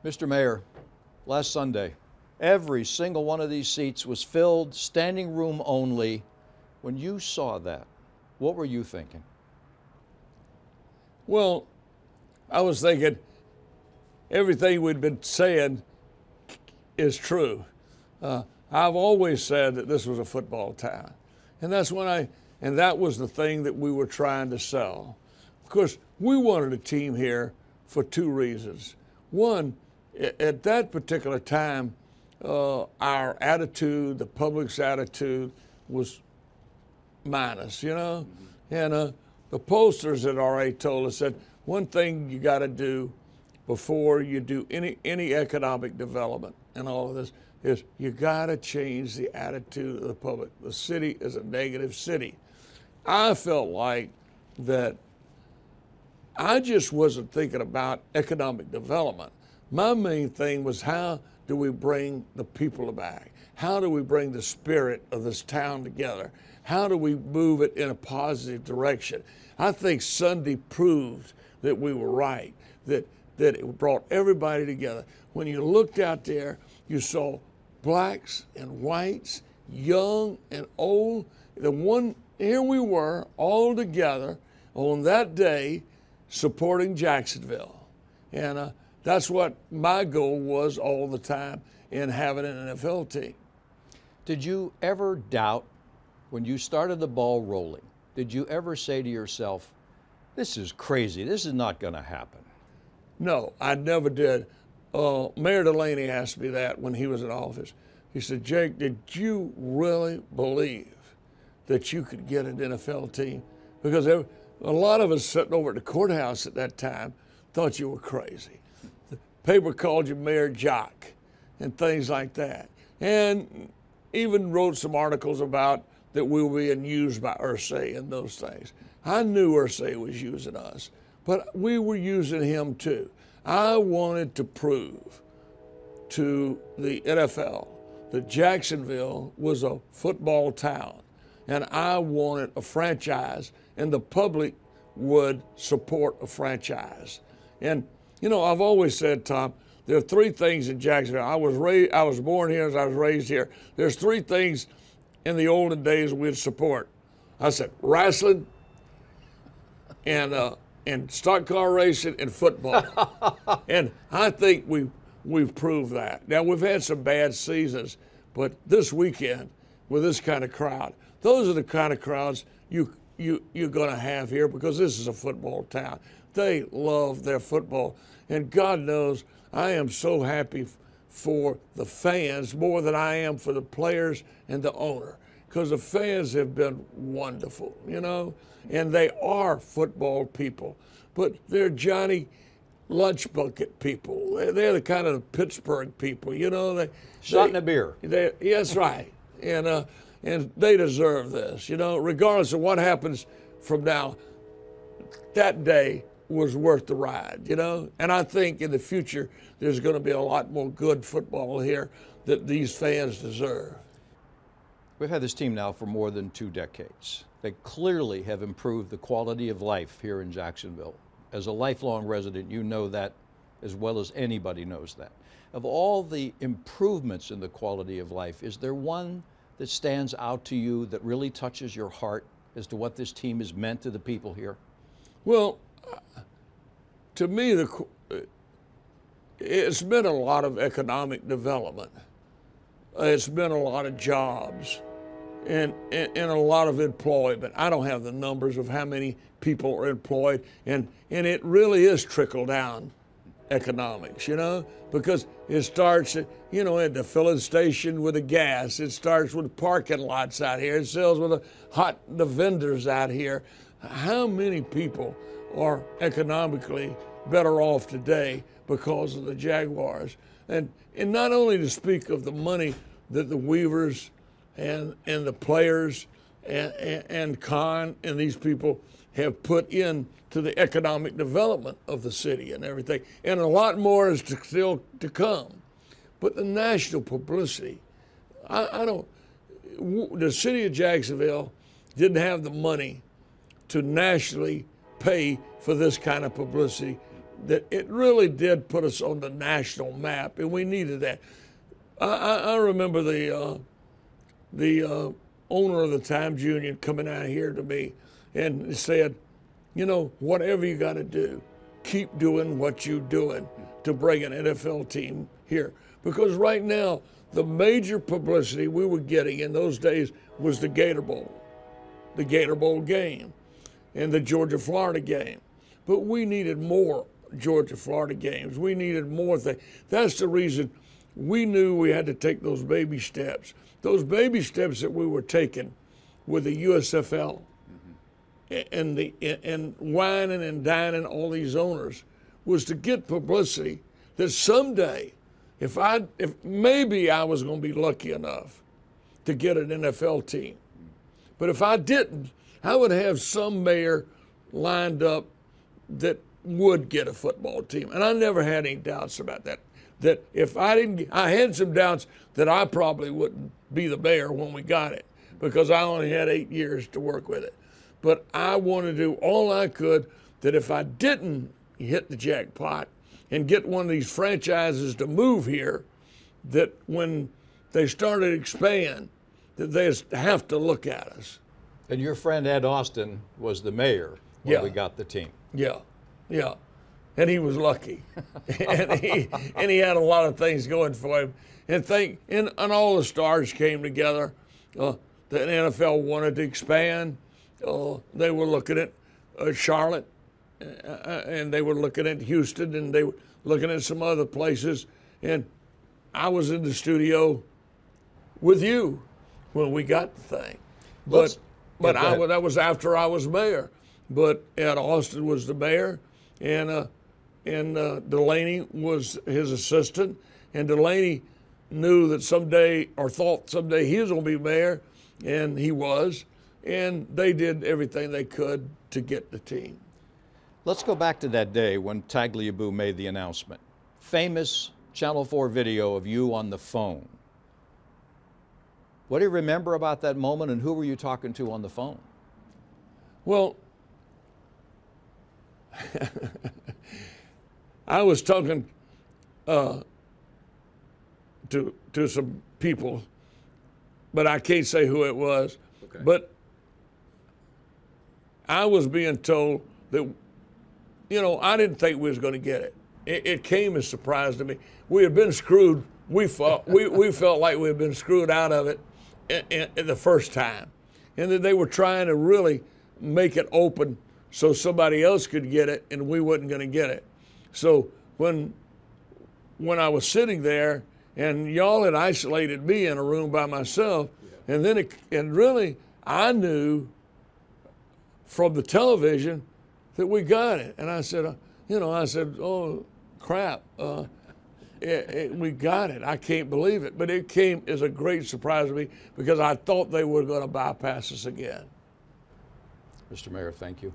Mr. Mayor, last Sunday, every single one of these seats was filled, standing room only. When you saw that, what were you thinking? Well, I was thinking everything we'd been saying is true. I've always said that this was a football town, and that was the thing that we were trying to sell. Of course, we wanted a team here for two reasons. One, at that particular time, our attitude, the public's attitude, was minus, you know? Mm-hmm. And the posters had already told us that one thing you got to do before you do any economic development and all of this is you got to change the attitude of the public. The city is a negative city. I felt like that I just wasn't thinking about economic development. My main thing was, how do we bring the people back? How do we bring the spirit of this town together? How do we move it in a positive direction? I think Sunday proved that we were right, that it brought everybody together. When you looked out there, you saw blacks and whites, young and old. Here we were all together on that day supporting Jacksonville. And that's what my goal was all the time in having an NFL team. Did you ever doubt, when you started the ball rolling, did you ever say to yourself, this is crazy, this is not going to happen? No, I never did. Mayor Delaney asked me that when he was in office. He said, Jake, did you really believe that you could get an NFL team? Because a lot of us sitting over at the courthouse at that time thought you were crazy. The paper called you Mayor Jake and things like that. And even wrote some articles about that we were being used by Irsay and those things. I knew Irsay was using us, but we were using him too. I wanted to prove to the NFL that Jacksonville was a football town, and I wanted a franchise, and the public would support a franchise. And you know, I've always said, Tom, there are three things in Jacksonville. I was born here, as I was raised here. There's three things in the olden days we'd support. I said wrestling and stock car racing and football. And I think we've proved that. Now, we've had some bad seasons, but this weekend with this kind of crowd, those are the kind of crowds you're going to have here, because this is a football town. They love their football. And God knows I am so happy for the fans more than I am for the players and the owner, because the fans have been wonderful, you know, and they are football people, but they're Johnny lunch bucket people. They're the kind of Pittsburgh people, you know. Shot in a beer. That's right. And they deserve this, you know, regardless of what happens from now. That day was worth the ride, you know. And I think in the future there's going to be a lot more good football here that these fans deserve. We've had this team now for more than 2 decades. They clearly have improved the quality of life here in Jacksonville. As a lifelong resident, you know that as well as anybody knows that. Of all the improvements in the quality of life, is there one that stands out to you that really touches your heart as to what this team has meant to the people here? Well, to me, it's been a lot of economic development. It's been a lot of jobs and a lot of employment. I don't have the numbers of how many people are employed, and it really is trickle-down economics, you know, because it starts, you know, at the filling station with the gas. It starts with parking lots out here. It sells with the vendors out here. How many people are economically better off today because of the Jaguars? And not only to speak of the money that the Weavers and the players and Khan and these people have put into the economic development of the city and everything. And a lot more is still to come. But the national publicity, the city of Jacksonville didn't have the money to nationally pay for this kind of publicity that it really did put us on the national map, and we needed that. I remember the owner of the Times Union coming out here to me and said, you know, whatever you got to do, keep doing what you're doing to bring an NFL team here. Because right now, the major publicity we were getting in those days was the Gator Bowl game, and the Georgia-Florida game. But we needed more Georgia-Florida games. We needed more things. That's the reason we knew we had to take those baby steps. Those baby steps that we were taking with the USFL and whining and dining all these owners was to get publicity that someday, if maybe I was going to be lucky enough to get an NFL team, but if I didn't, I would have some mayor lined up that would get a football team. And I never had any doubts about that. That if I didn't, I had some doubts that I probably wouldn't be the mayor when we got it, because I only had 8 years to work with it. But I wanted to do all I could that if I didn't hit the jackpot and get one of these franchises to move here, that when they started to expand, that they have to look at us. And your friend Ed Austin was the mayor when we got the team. Yeah, yeah. And he was lucky. and he had a lot of things going for him. And all the stars came together. The NFL wanted to expand. They were looking at Charlotte, and they were looking at Houston, and they were looking at some other places. And I was in the studio with you when we got the thing. But that was after I was mayor. But Ed Austin was the mayor, and Delaney was his assistant, and Delaney knew that someday, or thought someday, he was going to be mayor, and he was, and they did everything they could to get the team. Let's go back to that day when Tagliabue made the announcement. Famous Channel 4 video of you on the phone. What do you remember about that moment, and who were you talking to on the phone? Well, I was talking to some people, but I can't say who it was. Okay. But I was being told that, you know, I didn't think we was going to get it. It came as a surprise to me. We had been screwed. We felt like we had been screwed out of it in the first time, and that they were trying to really make it open so somebody else could get it, and we wasn't going to get it. So when I was sitting there, and y'all had isolated me in a room by myself, and then really I knew from the television that we got it, and I said, oh crap, we got it. I can't believe it, but it came as a great surprise to me because I thought they were going to bypass us again. Mr. Mayor, thank you.